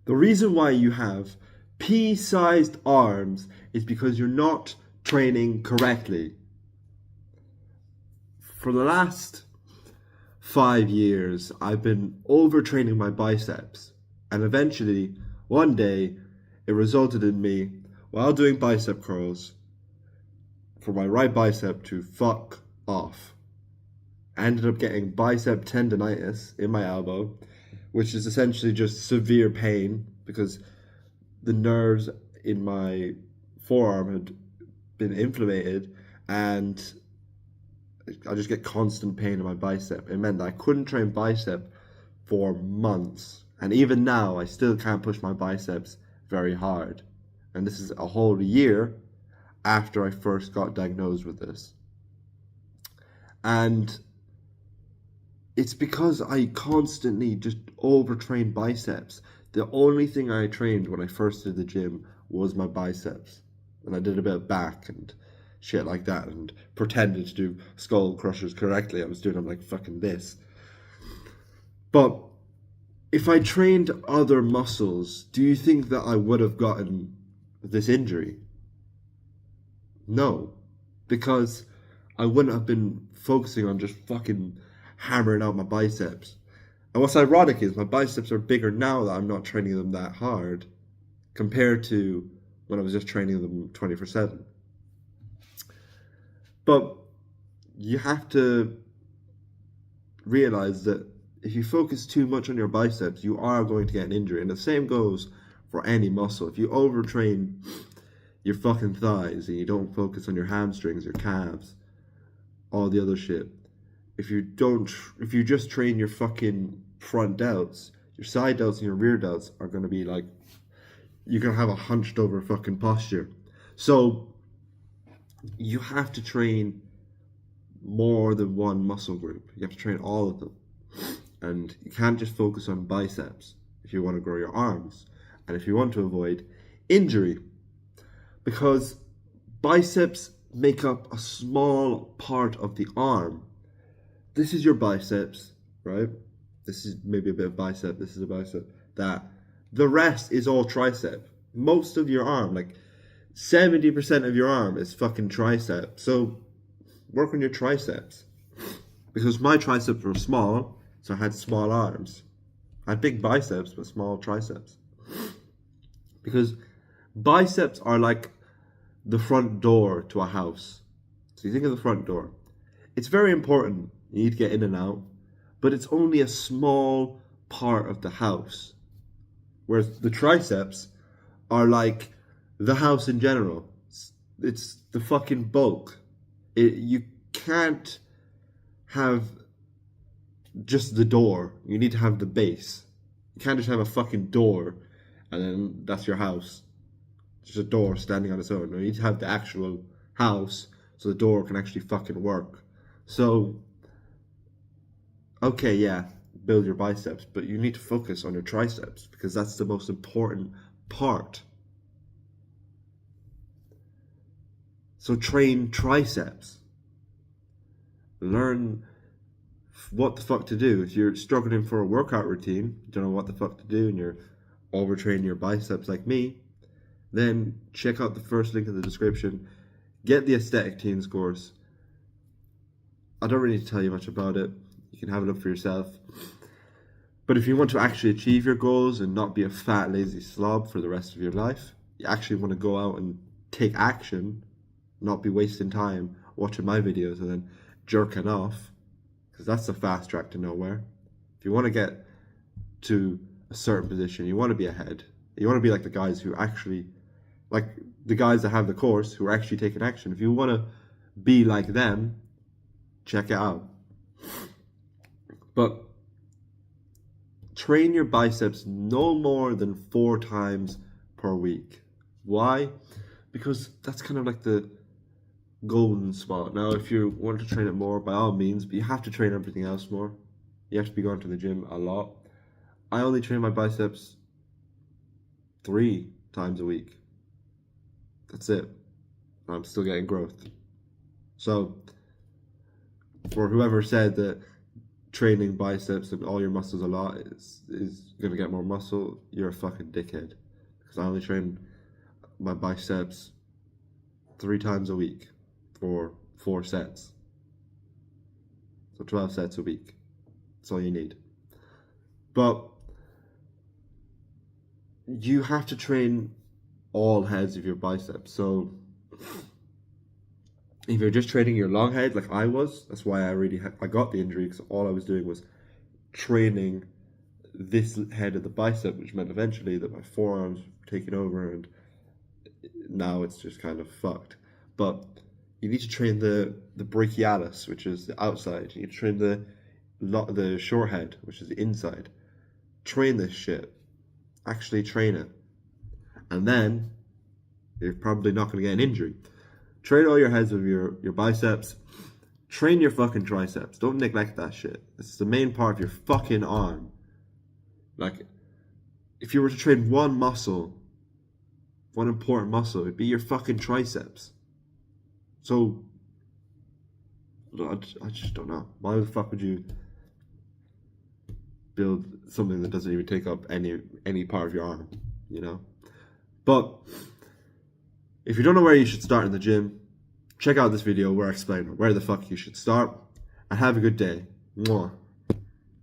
The reason why you have pea-sized arms is because you're not training correctly. For the last 5 years, I've been overtraining my biceps, and eventually, one day, it resulted in me, while doing bicep curls, for my right bicep to fuck off. I ended up getting bicep tendonitis in my elbow, which is essentially just severe pain because the nerves in my forearm had been inflamed, and I just get constant pain in my bicep. It meant that I couldn't train bicep for months. And even now, I still can't push my biceps very hard. And this is a whole year after I first got diagnosed with this. And it's because I constantly just overtrain biceps. The only thing I trained when I first did the gym was my biceps. And I did a bit of back and shit like that and pretended to do skull crushers correctly. I was doing them like fucking this. But if I trained other muscles, do you think that I would have gotten this injury? No, because I wouldn't have been focusing on just fucking hammering out my biceps. And what's ironic is my biceps are bigger now that I'm not training them that hard compared to when I was just training them 24/7. But you have to realize that if you focus too much on your biceps, you are going to get an injury. And the same goes for any muscle. If you overtrain your fucking thighs and you don't focus on your hamstrings, your calves, all the other shit, if you just train your fucking front delts, your side delts and your rear delts are going to be like, you're going to have a hunched over fucking posture. So you have to train more than one muscle group. You have to train all of them. And you can't just focus on biceps if you want to grow your arms and if you want to avoid injury. Because biceps make up a small part of the arm. This is your biceps, right? This is maybe a bit of bicep. This is a bicep. That. The rest is all tricep. Most of your arm, like 70% of your arm is fucking tricep. So work on your triceps. Because my triceps were small, so I had small arms. I had big biceps, but small triceps. Because biceps are like the front door to a house. So you think of the front door. It's very important. You need to get in and out. But it's only a small part of the house. Whereas the triceps are like the house in general. It's the fucking bulk. You can't have just the door. You need to have the base. You can't just have a fucking door and then that's your house. Just a door standing on its own. You need to have the actual house so the door can actually fucking work. So, okay, yeah, build your biceps, but you need to focus on your triceps because that's the most important part. So train triceps. Learn what the fuck to do. If you're struggling for a workout routine, you don't know what the fuck to do, and you're overtraining your biceps like me, then check out the first link in the description. Get the Aesthetic Teens course. I don't really need to tell you much about it. You can have it up for yourself. But if you want to actually achieve your goals and not be a fat, lazy slob for the rest of your life, you actually want to go out and take action, not be wasting time watching my videos and then jerking off, because that's the fast track to nowhere. If you want to get to a certain position, you want to be ahead. You want to be like the guys who actually, like the guys that have the course who are actually taking action. If you want to be like them, check it out. But train your biceps no more than 4 times per week. Why? Because that's kind of like the golden spot. Now, if you want to train it more, by all means, but you have to train everything else more. You have to be going to the gym a lot. I only train my biceps 3 times a week. That's it. I'm still getting growth. So, for whoever said that training biceps and all your muscles a lot is gonna get more muscle, you're a fucking dickhead. Because I only train my biceps 3 times a week for 4 sets. So 12 sets a week. That's all you need. But you have to train all heads of your biceps. So if you're just training your long head like I was, that's why I got the injury, because all I was doing was training this head of the bicep, which meant eventually that my forearms were taking over, and now it's just kind of fucked. But you need to train the brachialis, which is the outside. You need to train the short head, which is the inside. Train this shit. Actually train it. And then you're probably not going to get an injury. Train all your heads of your biceps. Train your fucking triceps. Don't neglect that shit. It's the main part of your fucking arm. Like, if you were to train one muscle, one important muscle, it'd be your fucking triceps. So, I just don't know. Why the fuck would you build something that doesn't even take up any part of your arm, you know? But if you don't know where you should start in the gym, check out this video where I explain where the fuck you should start, and have a good day. Mwah.